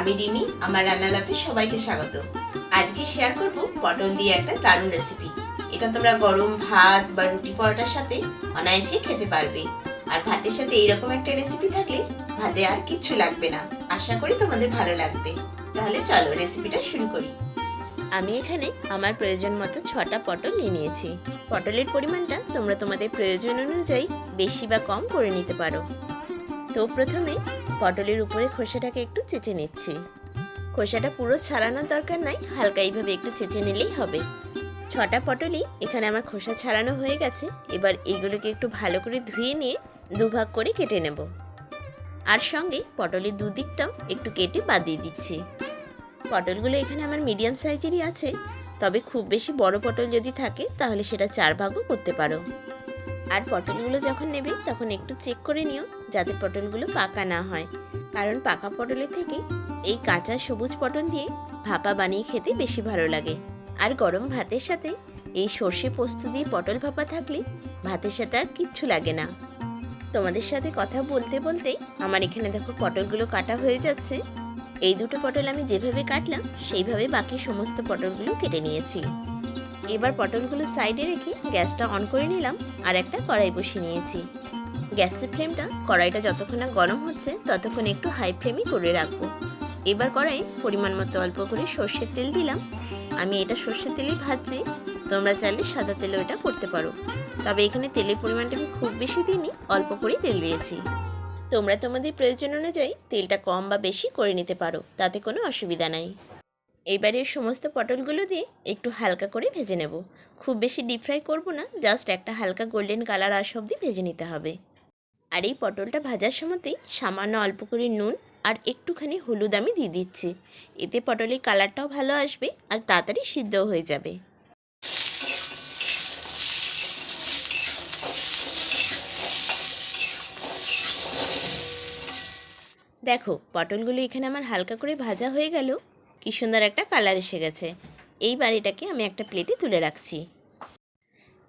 আমি রিমি, আমার রান্নালাপে সবাইকে স্বাগত। আজকে শেয়ার করব পটল দিয়ে একটা দারুণ রেসিপি। এটা তোমরা গরম ভাত বা রুটি পরোটার সাথে অনায়াসে খেতে পারবে। আর ভাতের সাথে এইরকম একটা রেসিপি থাকলে ভাতে আর কিচ্ছু লাগবে না। আশা করি তোমাদের ভালো লাগবে। তাহলে চলো রেসিপিটা শুরু করি। আমি এখানে আমার প্রয়োজন মতো 6টা পটল নিয়ে নিয়েছি। পটলের পরিমাণটা তোমরা তোমাদের প্রয়োজন অনুযায়ী বেশি বা কম করে নিতে পারো। তো প্রথমে পটলের উপরে খোসাটাকে একটু চেঁচে নিচ্ছি। খোসাটা পুরো ছাড়ানোর দরকার নাই, হালকা এইভাবে একটু চেঁচে নিলেই হবে। 6টা পটলই এখানে আমার খোসা ছাড়ানো হয়ে গেছে। এবার এইগুলোকে একটু ভালো করে ধুয়ে নিয়ে দুভাগ করে কেটে নেব। আর সঙ্গে পটলের দুদিকটাও একটু কেটে বাদ দিয়ে দিচ্ছি। পটলগুলো এখানে আমার মিডিয়াম সাইজেরই আছে, তবে খুব বেশি বড় পটল যদি থাকে তাহলে সেটা 4 ভাগও করতে পারো। আর পটলগুলো যখন নেবে তখন একটু চেক করে নিও যাতে পটলগুলো পাকা না হয়, কারণ পাকা পটলের থেকে এই কাঁচা সবুজ পটল দিয়ে ভাপা বানিয়ে খেতে বেশি ভালো লাগে। আর গরম ভাতের সাথে এই সর্ষে পোস্ত দিয়ে পটল ভাপা থাকলে ভাতের সাথে আর কিচ্ছু লাগে না। তোমাদের সাথে কথা বলতে বলতেই আমার এখানে দেখো পটলগুলো কাটা হয়ে যাচ্ছে। এই দুটো পটল আমি যেভাবে কাটলাম সেইভাবে বাকি সমস্ত পটলগুলো কেটে নিয়েছি। এবার পটলগুলো সাইডে রেখে গ্যাসটা অন করে নিলাম আর একটা কড়াই বসিয়ে নিয়েছি। গ্যাসের ফ্লেমটা কড়াইটা যতক্ষণ না গরম হচ্ছে ততক্ষণ একটু হাই ফ্লেমই করে রাখবো। এবার কড়াই পরিমাণ মতো অল্প করে সর্ষের তেল দিলাম। আমি এটা সর্ষের তেলেই ভাজছি, তোমরা চাইলে সাদা তেলেও এটা করতে পারো, তবে এখানে তেলের পরিমাণটা আমি খুব বেশি দিইনি, অল্প করেই তেল দিয়েছি। তোমরা তোমাদের প্রয়োজন অনুযায়ী তেলটা কম বা বেশি করে নিতে পারো, তাতে কোনো অসুবিধা নাই। এইবারে সমস্ত পটলগুলো দিয়ে একটু হালকা করে ভেজে নেব। খুব বেশি ডিপ ফ্রাই করবো না, জাস্ট একটা হালকা গোল্ডেন কালার আসা অবধি ভেজে নিতে হবে। আর এই পটলটা ভাজার সময়তেই সামান্য অল্প করে নুন আর একটুখানি হলুদ আমি দিয়ে দিচ্ছি। এতে পটলের কালারটাও ভালো আসবে আর তাড়াতাড়ি সিদ্ধও হয়ে যাবে। দেখো পটলগুলো এখানে আমার হালকা করে ভাজা হয়ে গেল, কি সুন্দর একটা কালার এসে গেছে। এইবার এটাকে আমি একটা প্লেটে তুলে রাখছি।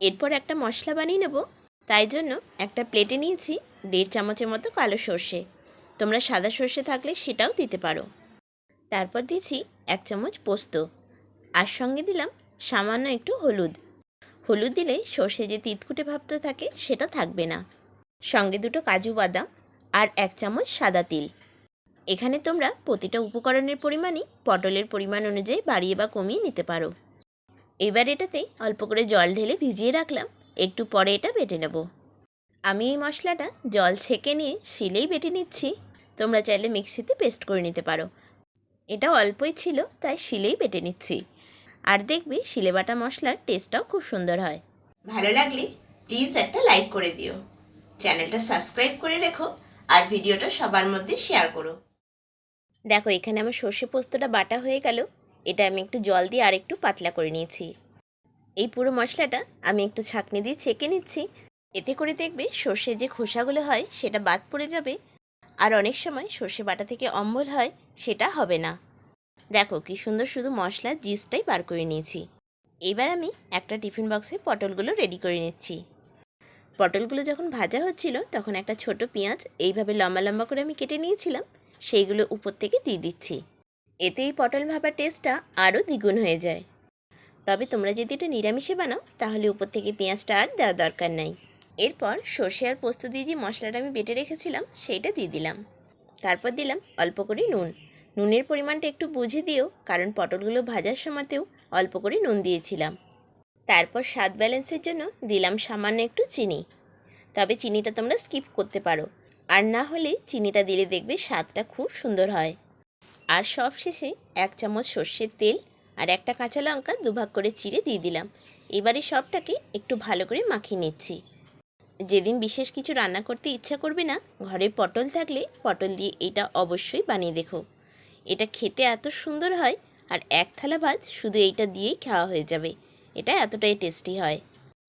এরপর একটা মশলা বানিয়ে নেব, তাই জন্য একটা প্লেটে নিয়েছি 1.5 চামচের মতো কালো সর্ষে। তোমরা সাদা সর্ষে থাকলে সেটাও দিতে পারো। তারপর দিয়েছি 1 চামচ পোস্ত, আর সঙ্গে দিলাম সামান্য একটু হলুদ। হলুদ দিলে সর্ষে যে তিতকুটে ভাবটা থাকে সেটা থাকবে না। সঙ্গে দুটো কাজু বাদাম আর 1 চামচ সাদা তিল। এখানে তোমরা প্রতিটা উপকরণের পরিমাণই পটলের পরিমাণ অনুযায়ী বাড়িয়ে বা কমিয়ে নিতে পারো। এবার এটাতে অল্প করে জল ঢেলে ভিজিয়ে রাখলাম, একটু পরে এটা বেটে নেব। আমি এই মশলাটা জল ছেঁকে নিয়ে শিলেই বেটে নিচ্ছি, তোমরা চাইলে মিক্সিতে পেস্ট করে নিতে পারো। এটা অল্পই ছিল তাই শিলেই বেটে নিচ্ছি। আর দেখবে শিলে বাটা মশলার টেস্টটাও খুব সুন্দর হয়। ভালো লাগলে প্লিজ একটা লাইক করে দিও, চ্যানেলটা সাবস্ক্রাইব করে রেখো আর ভিডিওটা সবার মধ্যে শেয়ার করো। দেখো এখানে আমার সর্ষে পোস্তটা বাটা হয়ে গেল। এটা আমি একটু জল দিয়ে আর একটু পাতলা করে নিয়েছি। এই পুরো মশলাটা আমি একটু ছাঁকনি দিয়ে ছেঁকে নিচ্ছি। এতে করে দেখবে সর্ষের যে খোসাগুলো হয় সেটা বাদ পড়ে যাবে, আর অনেক সময় সর্ষে বাটা থেকে অম্বল হয়, সেটা হবে না। দেখো কি সুন্দর শুধু মশলার জিসটাই বার করে নিয়েছি। এবার আমি একটা টিফিন বক্সে পটলগুলো রেডি করে নিচ্ছি। পটলগুলো যখন ভাজা হচ্ছিল তখন একটা ছোট পেঁয়াজ এইভাবে লম্বা লম্বা করে আমি কেটে নিয়েছিলাম, সেইগুলো উপর থেকে দিয়ে দিচ্ছি। এতে এই পটল ভাপার টেস্টটা আরও দ্বিগুণ হয়ে যায়। তবে তোমরা যদি এটা নিরামিষে বানাও তাহলে উপর থেকে পেঁয়াজটা আর দেওয়ার দরকার নাই। এরপর সর্ষে আর পোস্ত দিয়ে যে মশলাটা আমি বেটে রেখেছিলাম সেইটা দিয়ে দিলাম। তারপর দিলাম অল্প করে নুন। নুনের পরিমাণটা একটু বুঝে দিও, কারণ পটলগুলো ভাজার সময়তেও অল্প করে নুন দিয়েছিলাম। তারপর স্বাদ ব্যালেন্সের জন্য দিলাম সামান্য একটু চিনি, তবে চিনিটা তোমরা স্কিপ করতে পারো, আর না হলে চিনিটা দিলে দেখবে স্বাদটা খুব সুন্দর হয়। আর সব শেষে 1 চামচ সর্ষের তেল আর একটা কাঁচা লঙ্কা দুভাগ করে চিড়ে দিয়ে দিলাম। এবারে সবটাকে একটু ভালো করে মাখিয়ে নিচ্ছি। যেদিন বিশেষ কিছু রান্না করতে ইচ্ছা করবে না, ঘরে পটল থাকলে পটল দিয়ে এটা অবশ্যই বানিয়ে দেখো। এটা খেতে এত সুন্দর হয়, আর এক থালা ভাত শুধু এইটা দিয়েই খাওয়া হয়ে যাবে। এটা এতটাই টেস্টি হয়।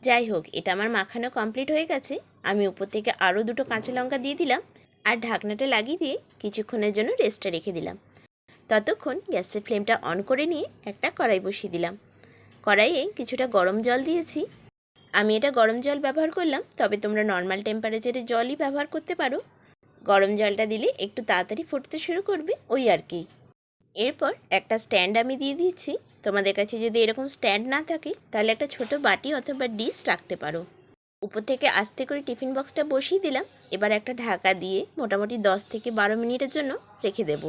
যাই হোক, এটা আমার মাখানো কমপ্লিট হয়ে গেছে। আমি উপর থেকে আরও দুটো কাঁচা লঙ্কা দিয়ে দিলাম আর ঢাকনাটা লাগিয়ে দিয়ে কিছুক্ষণের জন্য রেস্টে রেখে দিলাম। ততক্ষণ গ্যাসের ফ্লেমটা অন করে নিয়ে একটা কড়াই বসিয়ে দিলাম। কড়াইয়ে কিছুটা গরম জল দিয়েছি। আমি এটা গরম জল ব্যবহার করলাম, তবে তোমরা নর্মাল টেম্পারেচারে জলই ব্যবহার করতে পারো। গরম জলটা দিলে একটু তাড়াতাড়ি ফুটতে শুরু করবে, ওই আর কি। এরপর একটা স্ট্যান্ড আমি দিয়ে দিচ্ছি। তোমাদের কাছে যদি এরকম স্ট্যান্ড না থাকে তাহলে একটা ছোট বাটি অথবা ডিশ রাখতে পারো। উপর থেকে আস্তে করে টিফিন বক্সটা বসিয়ে দিলাম। এবার একটা ঢাকা দিয়ে মোটামুটি 10 থেকে 12 মিনিটের জন্য রেখে দেব।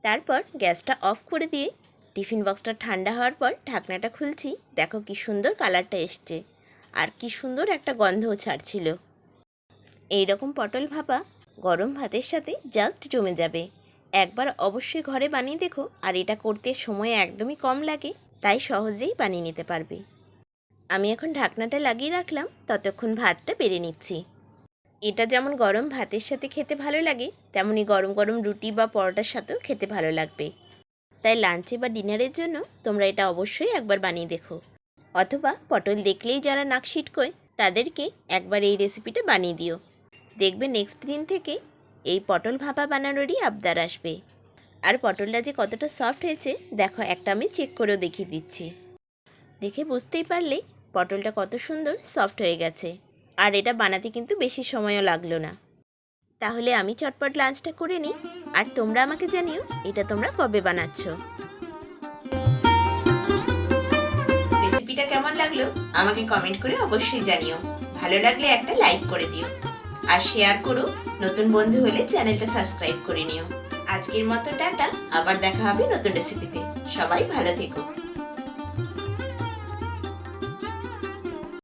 তারপর গ্যাসটা অফ করে দিয়ে টিফিন বক্সটা ঠান্ডা হওয়ার পর ঢাকনাটা খুলছি। দেখো কি সুন্দর কালারটা এসছে আর কি সুন্দর একটা গন্ধও ছাড়ছিল। এই রকম পটল ভাপা গরম ভাতের সাথে জাস্ট জমে যাবে। একবার অবশ্যই ঘরে বানিয়ে দেখো, আর এটা করতে সময় একদমই কম লাগে, তাই সহজেই বানিয়ে নিতে পারবে। আমি এখন ঢাকনাটা লাগিয়ে রাখলাম, ততক্ষণ ভাতটা বেড়ে নিচ্ছি। এটা যেমন গরম ভাতের সাথে খেতে ভালো লাগে, তেমনি গরম গরম রুটি বা পরোটার সাথেও খেতে ভালো লাগবে। তাই লাঞ্চে বা ডিনারের জন্য তোমরা এটা অবশ্যই একবার বানিয়ে দেখো। অথবা পটল দেখলেই যারা নাক সিটকোয় তাদেরকে একবার এই রেসিপিটা বানিয়ে দিও। দেখবে নেক্সট দিন থেকে এই পটল ভাপা বানানোরই আবদার আসবে। আর পটলটা যে কতটা সফট হয়েছে দেখো, একটা আমি চেক করেও দেখিয়ে দিচ্ছি। দেখে বুঝতেই পারলে পটলটা কত সুন্দর সফট হয়ে গেছে। আর এটা বানাতে কিন্তু বেশি সময়ও লাগলো না। তাহলে আমি চটপট লাঞ্চটা করে নিই, আর তোমরা আমাকে জানিও এটা তোমরা কবে বানাচ্ছ। রেসিপিটা কেমন লাগলো আমাকে কমেন্ট করে অবশ্যই জানিও। ভালো লাগলে একটা লাইক করে দিও আর শেয়ার করো। নতুন বন্ধু হলে চ্যানেলটা সাবস্ক্রাইব করে নিও। আজকের মতো টাটা, আবার দেখা হবে নতুন রেসিপিতে। সবাই ভালো থেকো।